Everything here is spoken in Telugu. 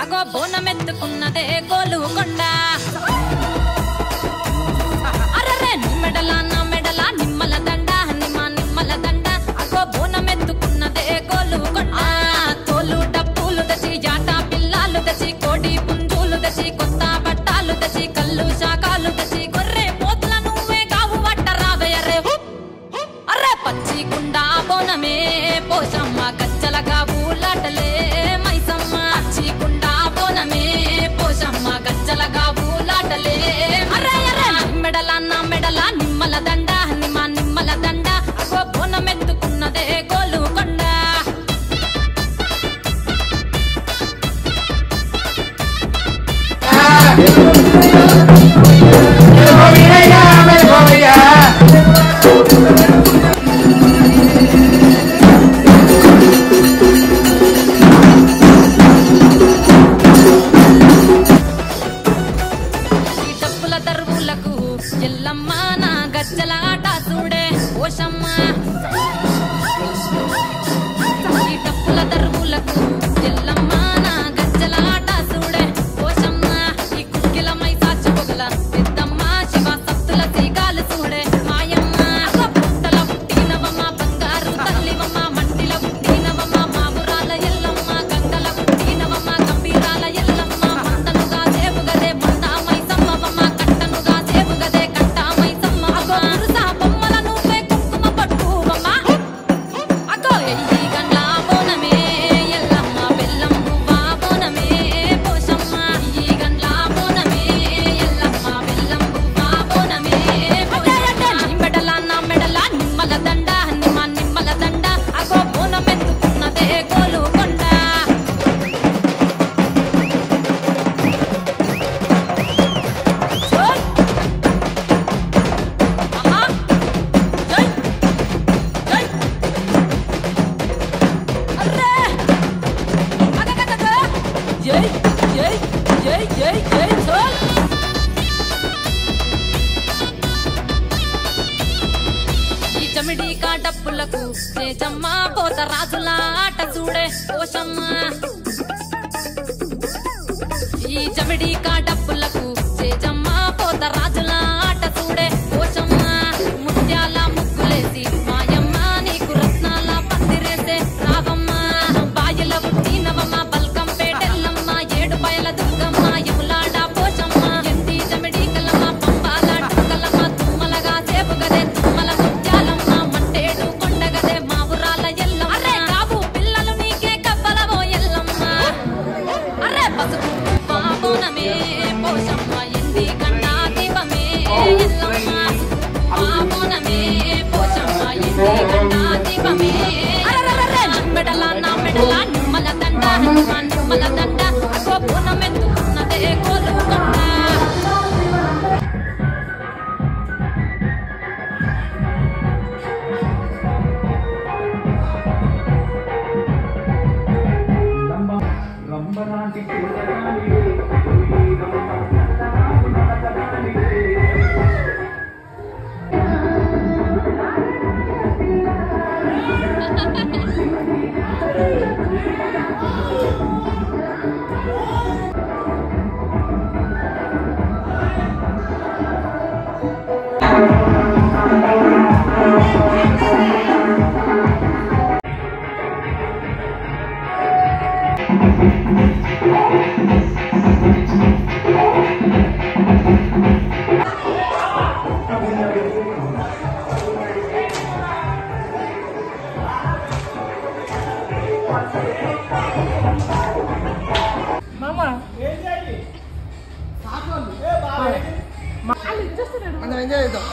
అగో బోనమెత్తుకున్నదే గోలుకొండ అరరే మెడల నా మెడల నిమ్మల దండ నిమ్మల దండ అగో బోనమెత్తుకున్నదే గోలుకొండ తోలు డప్పులు దచి జాట పిల్లాలు దచి కోడి పుంజులు దచి కొత్త బట్టాలు దచి కళ్ళు శాకాలు దచి గొర్రె పోతుల నువ్వే కావు వట్ట రావయ్యరే అరే పచ్చి గుండా బోనమే పోషమ్మ గచ్చలగా ఊలాటలే మైసమ్మ పచ్చి గుండా బోనమే పోషమ్మ గచ్చలగా ఊలాటలే అరే అరే మెడల నా మెడల నిమ్మల దండ నిమ్మల దండ అగో బోనమెత్తుకున్నదే గోలుకొండ ఎల్లమ్మ నా గజ్జల ఆట చూడే ఓషమ్మ ఈ డప్పుల దరువులకు ఎల్లమ్మ నా గజ్జల ఆట చూడే ఓషమ్మ ఈ కుక్కిల మైసాచి పొగల పెద్దమ్మ శివ సత్తుల తీగాలు చూడే మాయమ్మ పుట్టల పుట్టినవమ్మ బంగారు తల్లివమ్మ మంటిల పుట్టినవమ్మ మావురాల ఎల్లమ్మ గంగల పుట్టినవమ్మ గంభీరాల ఎల్లమ్మ మందనుగా దేవుగదే మంద మైసమ్మవమ్మ కట్టనుగా దేవుగదే జమిడి కాడప్పులకు చేజమ్మ పోత రాజుల ఆట చూడే ఓషమ్మ ఈ జమిడి కాడప్పులకు చేజమ్మ పోత రాజుల ఆట చూడే ఓషమ్మ ముత్యాల ముగ్గులేసి మాయమ్మ నీకు రత్నాల పందిరేసే రావమ్మ బాయిల పుట్టినవమ్మ బల్కం పేటెల్లమ్మ ఏడు బయల దుర్గమ్మ యములాడ పోషమ్మ ఎండి జమిడి కలమ్మ పంబాల డుక్కలమ్మ తుమ్మలగా సేపుగదే తుమ్మల ముత్యాలమ్మ మంటేడు కొండగదే మావురాల ఎల్లమ్మ అరే కావు పిల్లలు నీకే కవ్వలవో ఎల్లమ్మ అరే పసుపు బాబోనమే పోషమ్మ ఎండి కన్నా దీపమే ఎల్లమ్మ బాబోనమే పోషమ్మ ఎండి కన్నా దీపమే అరే మెడల నా మెడల నిమ్మల దండ నిమ్మల దండ అగో బోనమెత్తుకున్నదే గోలుకొండ మనం ఎంజాయ్ చేద్దాం.